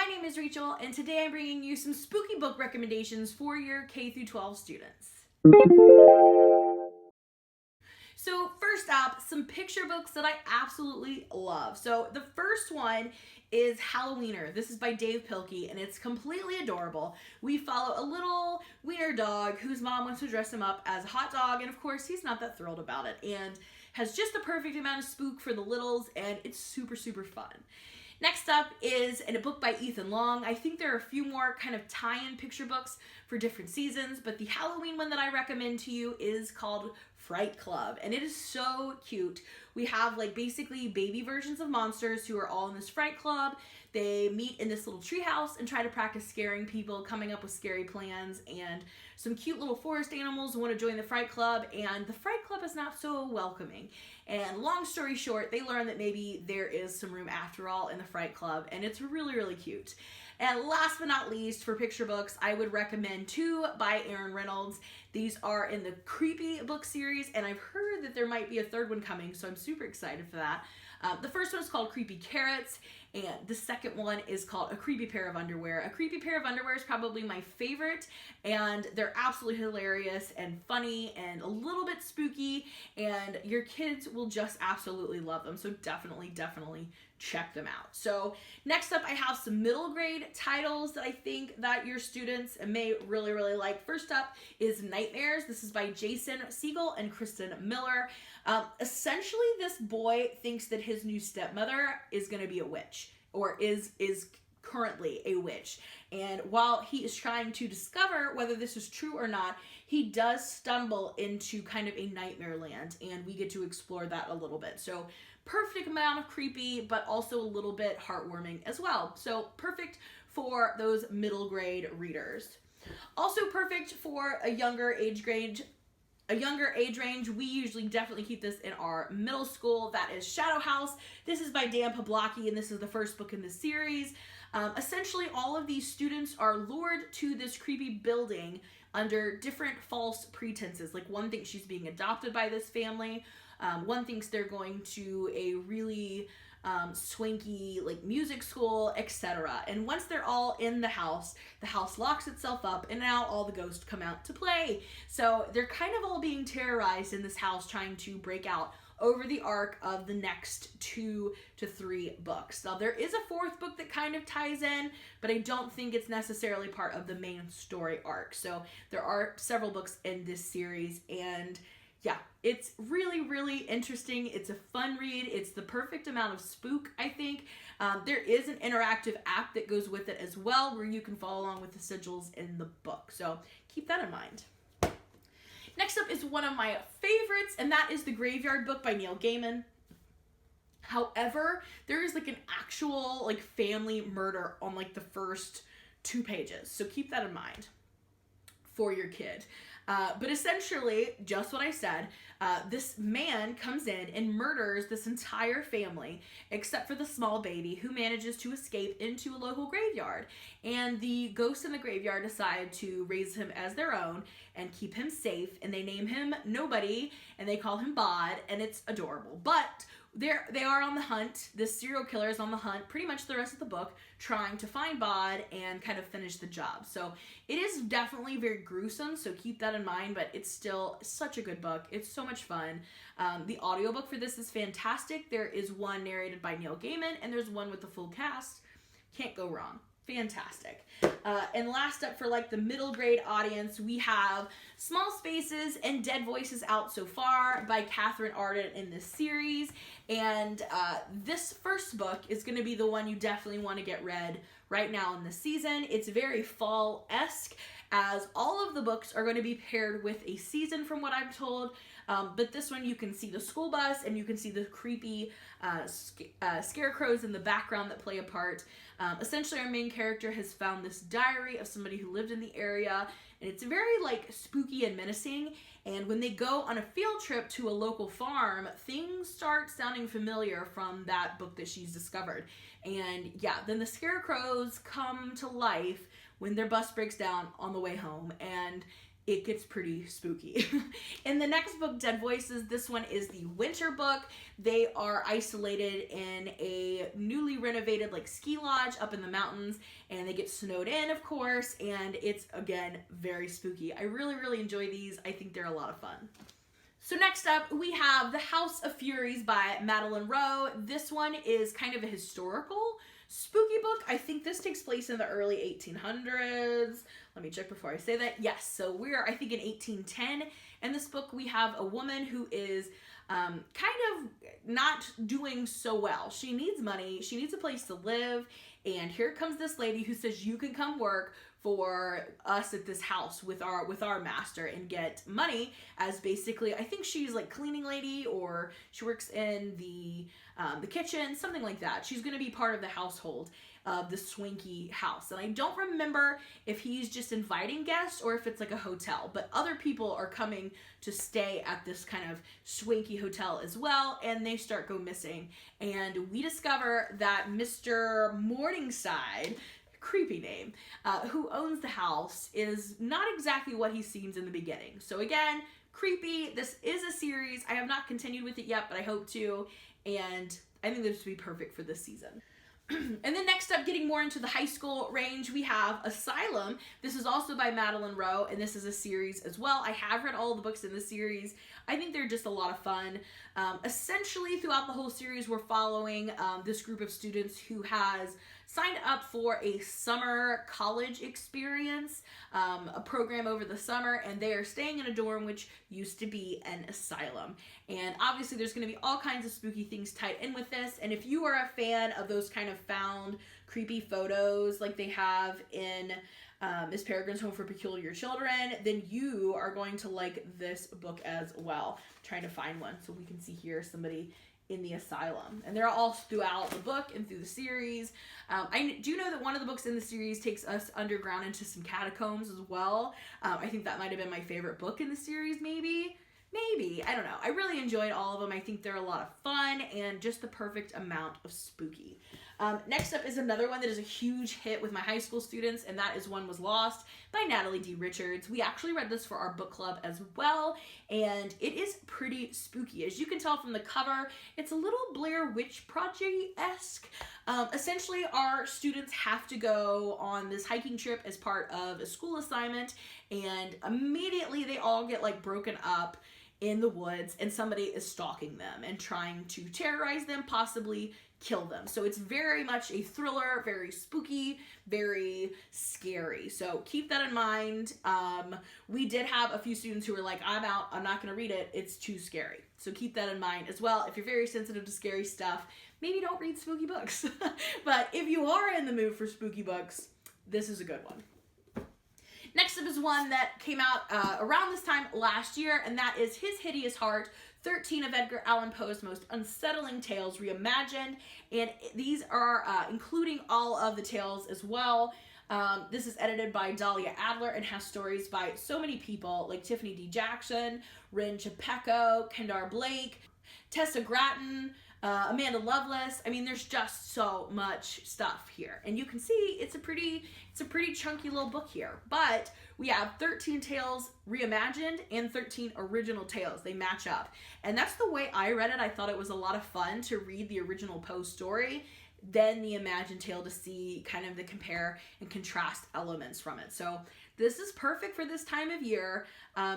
My name is Rachel, and today I'm bringing you some spooky book recommendations for your K-12 students. So first up, some picture books that I absolutely love. So the first one is Halloweener. This is by Dave Pilkey, and it's completely adorable. We follow a little wiener dog whose mom wants to dress him up as a hot dog, and of course he's not that thrilled about it, and has just the perfect amount of spook for the littles, and it's super, super fun. Next up is a book by Ethan Long. I think there are a few more kind of tie-in picture books for different seasons, but the Halloween one that I recommend to you is called Fright Club, and it is so cute. We have like basically baby versions of monsters who are all in this fright club. They meet in this little treehouse and try to practice scaring people, coming up with scary plans, and some cute little forest animals want to join the fright club, and the fright club is not so welcoming. And long story short, they learn that maybe there is some room after all in the fright club, and it's really, really cute. And last but not least, for picture books, I would recommend two by Aaron Reynolds. These are in the Creepy book series, and I've heard that there might be a third one coming, so I'm super excited for that. The first one is called Creepy Carrots, and the second one is called A Creepy Pair of Underwear. A Creepy Pair of Underwear is probably my favorite, and they're absolutely hilarious and funny and a little bit spooky, and your kids will just absolutely love them, so definitely check them out. So next up, I have some middle grade titles that I think that your students may really like. First up is Nightmares. This is by Jason Siegel and Kristen Miller. Essentially, this boy thinks that his new stepmother is going to be a witch, or is currently a witch. And while he is trying to discover whether this is true or not, he does stumble into kind of a nightmare land, and we get to explore that a little bit. So perfect amount of creepy, but also a little bit heartwarming as well. So perfect for those middle grade readers. Also perfect for a younger age range. We usually definitely keep this in our middle school. That is Shadow House. This is by Dan Pawlowski, and this is the first book in the series. Essentially, all of these students are lured to this creepy building under different false pretenses. Like, one thinks she's being adopted by this family. One thinks they're going to a really swanky like music school, etc. And once they're all in the house locks itself up, and now all the ghosts come out to play. So they're kind of all being terrorized in this house, trying to break out over the arc of the next 2 to 3 books. Now, there is a fourth book that kind of ties in, but I don't think it's necessarily part of the main story arc. So there are several books in this series, and yeah, it's really interesting. It's a fun read. It's the perfect amount of spook, I think. There is an interactive app that goes with it as well, where you can follow along with the sigils in the book. So keep that in mind. Next up is one of my favorites, and that is The Graveyard Book by Neil Gaiman. However, there is like an actual like family murder on like the first 2 pages. So keep that in mind for your kid. But essentially, just what I said, this man comes in and murders this entire family, except for the small baby, who manages to escape into a local graveyard. And the ghosts in the graveyard decide to raise him as their own and keep him safe, and they name him Nobody, and they call him Bod, and it's adorable. But they are on the hunt. This serial killer is on the hunt pretty much the rest of the book, trying to find Bod and kind of finish the job. So it is definitely very gruesome, so keep that in mind, but it's still such a good book. It's so much fun. The audiobook for this is fantastic. There is one narrated by Neil Gaiman, and there's one with the full cast. Can't go wrong. Fantastic. And last up, for like the middle grade audience, we have Small Spaces and Dead Voices out so far by Catherine Arden in this series. And this first book is going to be the one you definitely want to get read right now in the season. It's very fall-esque, as all of the books are going to be paired with a season from what I'm told. But this one, you can see the school bus, and you can see the creepy scarecrows in the background that play a part. Essentially, our main character has found this diary of somebody who lived in the area, and it's very like spooky and menacing. And when they go on a field trip to a local farm, things start sounding familiar from that book that she's discovered. And yeah, then the scarecrows come to life when their bus breaks down on the way home, and it gets pretty spooky. In the next book, Dead Voices, this one is the winter book. They are isolated in a newly renovated like ski lodge up in the mountains, and they get snowed in, of course, and it's, again, very spooky. I really, really enjoy these. I think they're a lot of fun. So next up, we have The House of Furies by Madeline Rowe. This one is kind of a historical spooky book. I think this takes place in the early 1800s. Let me check before I say that. Yes, so we're, I think, in 1810. In this book, we have a woman who is kind of not doing so well. She needs money. She needs a place to live. And here comes this lady who says, you can come work for us at this house with our master and get money as basically, I think she's like cleaning lady, or she works in the kitchen, something like that. She's going to be part of the household of the swanky house. And I don't remember if he's just inviting guests or if it's like a hotel, but other people are coming to stay at this kind of swanky hotel as well, and they start go missing. And we discover that Mr. Morningside, creepy name, who owns the house, is not exactly what he seems in the beginning. So again, creepy. This is a series. I have not continued with it yet, but I hope to, and I think this would be perfect for this season. And then next up, getting more into the high school range, we have Asylum. This is also by Madeline Rowe, and this is a series as well. I have read all the books in the series. I think they're just a lot of fun. Essentially, throughout the whole series, we're following this group of students who has signed up for a summer college experience, a program over the summer, and they are staying in a dorm which used to be an asylum. And obviously there's going to be all kinds of spooky things tied in with this, and if you are a fan of those kind of found creepy photos like they have in Miss Peregrine's Home for Peculiar Children, then you are going to like this book as well. I'm trying to find one so we can see here somebody in the asylum, and they're all throughout the book and through the series. I do know that one of the books in the series takes us underground into some catacombs as well. I think that might have been my favorite book in the series, maybe, I don't know. I really enjoyed all of them. I think they're a lot of fun and just the perfect amount of spooky. Next up is another one that is a huge hit with my high school students, and that is One Was Lost by Natalie D. Richards. We actually read this for our book club as well, and it is pretty spooky. As you can tell from the cover, it's a little Blair Witch Project-esque. Essentially, our students have to go on this hiking trip as part of a school assignment, and immediately they all get like broken up in the woods, and somebody is stalking them and trying to terrorize them, possibly kill them. So it's very much a thriller, very spooky, very scary. So keep that in mind. We did have a few students who were like, I'm out, I'm not going to read it, it's too scary. So keep that in mind as well. If you're very sensitive to scary stuff, maybe don't read spooky books. But if you are in the mood for spooky books, this is a good one. Next up is one that came out around this time last year, and that is His Hideous Heart, 13 of Edgar Allan Poe's most unsettling tales reimagined, and these are including all of the tales as well. This is edited by Dahlia Adler and has stories by so many people like Tiffany D. Jackson, Rin Chapeko, Kendar Blake, Tessa Gratton, Amanda Lovelace. I mean, there's just so much stuff here, and you can see it's a pretty chunky little book here. But we have 13 tales reimagined and 13 original tales. They match up, and that's the way I read it. I thought it was a lot of fun to read the original Poe story, then the imagined tale, to see kind of the compare and contrast elements from it. So this is perfect for this time of year.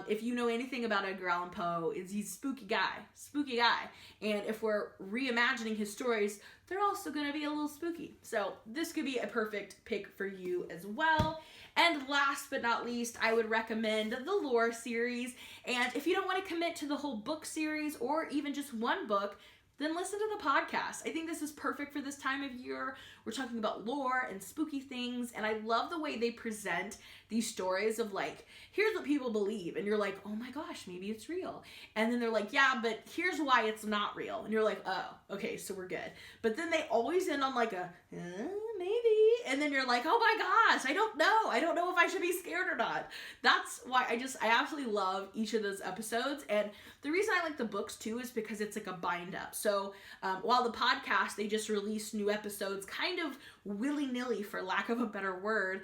If you know anything about Edgar Allan Poe, he's a spooky guy. And if we're reimagining his stories, they're also going to be a little spooky. So this could be a perfect pick for you as well. And last but not least, I would recommend the Lore series. And if you don't want to commit to the whole book series or even just one book, then listen to the podcast. I think this is perfect for this time of year. We're talking about lore and spooky things, and I love the way they present these stories of like, here's what people believe, and you're like, oh my gosh, maybe it's real. And then they're like, yeah, but here's why it's not real. And you're like, oh, okay, so we're good. But then they always end on like a, maybe, and then you're like, oh my gosh, I don't know if I should be scared or not. That's why I absolutely love each of those episodes. And the reason I like the books too is because it's like a bind up. So while the podcast, they just release new episodes kind of willy-nilly, for lack of a better word,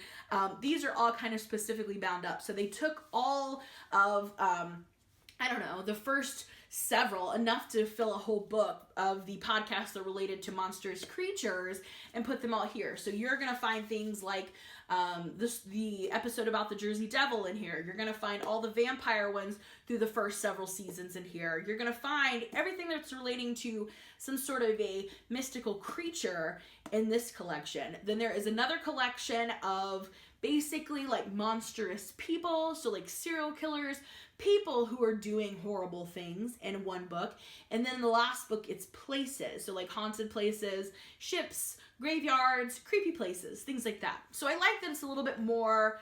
these are all kind of specifically bound up. So they took all of, I don't know, the first several, enough to fill a whole book of the podcasts that are related to monstrous creatures, and put them all here. So you're going to find things like the episode about the Jersey Devil in here. You're going to find all the vampire ones through the first several seasons in here. You're going to find everything that's relating to some sort of a mystical creature in this collection. Then there is another collection of basically like monstrous people, so like serial killers, people who are doing horrible things in one book. And then the last book, it's places, so like haunted places, ships, graveyards, creepy places, things like that. So I like that it's a little bit more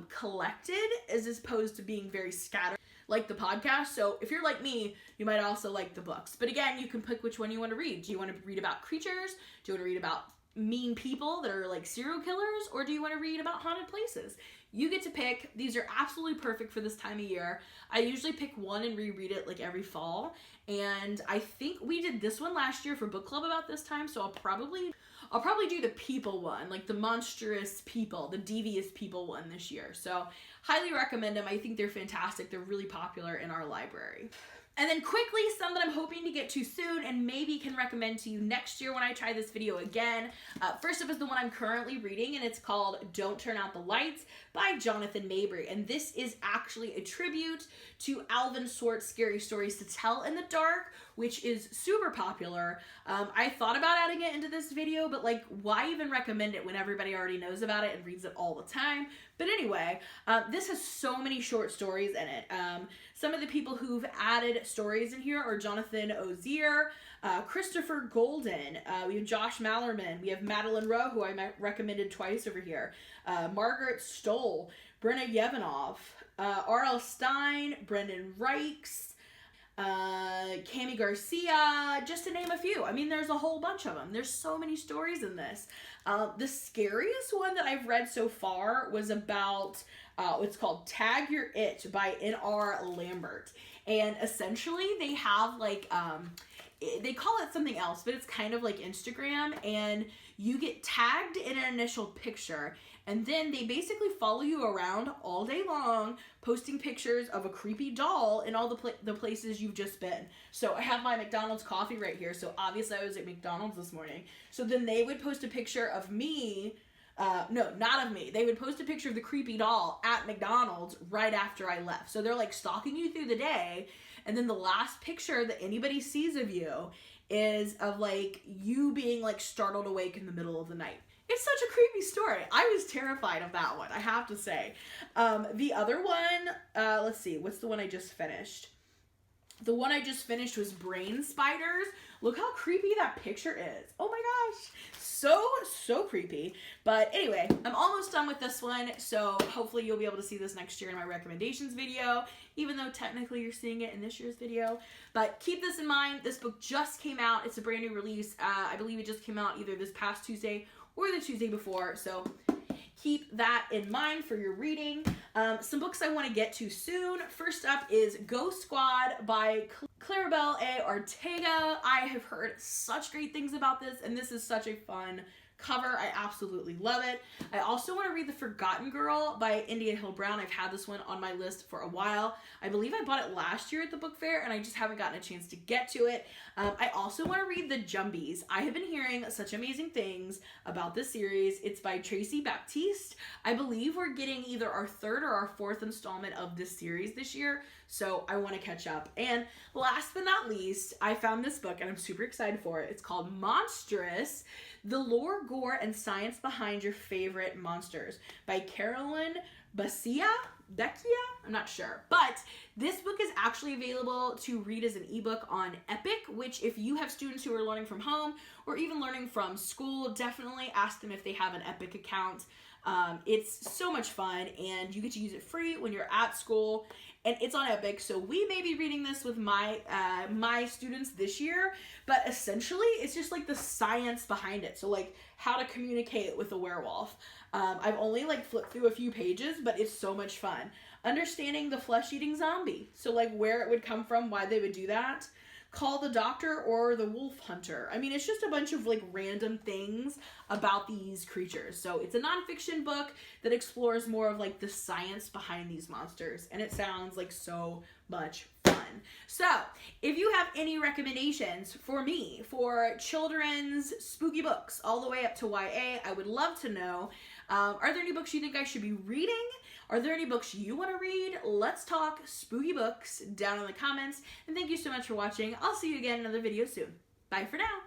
collected as opposed to being very scattered like the podcast. So if you're like me, you might also like the books. But again, you can pick which one you want to read. Do you want to read about creatures? Do you want to read about mean people that are like serial killers? Or do you want to read about haunted places? You get to pick. These are absolutely perfect for this time of year. I usually pick one and reread it like every fall. And I think we did this one last year for book club about this time. So I'll probably do the people one, like the monstrous people, the devious people one this year. So highly recommend them. I think they're fantastic. They're really popular in our library. And then quickly, some that I'm hoping to get to soon and maybe can recommend to you next year when I try this video again. First up is the one I'm currently reading, and it's called Don't Turn Out the Lights by Jonathan Mabry. And this is actually a tribute to Alvin Swart's Scary Stories to Tell in the Dark, which is super popular. I thought about adding it into this video, but like, why even recommend it when everybody already knows about it and reads it all the time? But anyway, this has so many short stories in it. Some of the people who've added stories in here are Jonathan Ozier, Christopher Golden, we have Josh Mallerman, we have Madeline Rowe, who I recommended twice over here, Margaret Stoll, Brenna Yevanoff, R.L. Stein, Brendan Reichs, Cami Garcia, just to name a few. I mean, there's a whole bunch of them. There's so many stories in this. The scariest one that I've read so far was about, it's called Tag Your It by N.R. Lambert. And essentially they have like, they call it something else, but it's kind of like Instagram, and you get tagged in an initial picture, and then they basically follow you around all day long, posting pictures of a creepy doll in all the places you've just been. So I have my McDonald's coffee right here, so obviously I was at McDonald's this morning. So then they would post a picture of me, no, not of me. They would post a picture of the creepy doll at McDonald's right after I left. So they're like stalking you through the day, and then the last picture that anybody sees of you is of like you being like startled awake in the middle of the night. It's such a creepy story. I was terrified of that one, I have to say. The other one, let's see, what's the one I just finished? The one I just finished was Brain Spiders. Look how creepy that picture is. Oh my gosh. So creepy. But anyway, I'm almost done with this one, so hopefully you'll be able to see this next year in my recommendations video, even though technically you're seeing it in this year's video. But keep this in mind, this book just came out. It's a brand new release. I believe it just came out either this past Tuesday or the Tuesday before, so keep that in mind for your reading. Some books I want to get to soon. First up is Ghost Squad by Claribel A. Ortega. I have heard such great things about this, and this is such a fun cover. I absolutely love it. I also want to read The Forgotten Girl by India Hill Brown. I've had this one on my list for a while. I believe I bought it last year at the book fair, and I just haven't gotten a chance to get to it. I also want to read The Jumbies. I have been hearing such amazing things about this series. It's by Tracy Baptiste. I believe we're getting either our third or our fourth installment of this series this year, so I want to catch up. And last but not least, I found this book, and I'm super excited for it. It's called Monstrous: The Lore, Gore, and Science Behind Your Favorite Monsters by Carolyn Beccia? I'm not sure. But this book is actually available to read as an ebook on Epic, which if you have students who are learning from home, or even learning from school, definitely ask them if they have an Epic account. It's so much fun, and you get to use it free when you're at school, and it's on Epic. So we may be reading this with my students this year, but essentially it's just like the science behind it. So like how to communicate with a werewolf. I've only like flipped through a few pages, but it's so much fun. Understanding the flesh-eating zombie. So like where it would come from, why they would do that. Call the doctor or the wolf hunter. I mean, it's just a bunch of like random things about these creatures. So it's a nonfiction book that explores more of like the science behind these monsters, and it sounds like so much fun. So if you have any recommendations for me for children's spooky books all the way up to YA, I would love to know. Are there any books you think I should be reading? Are there any books you want to read? Let's talk spooky books down in the comments. And thank you so much for watching. I'll see you again in another video soon. Bye for now.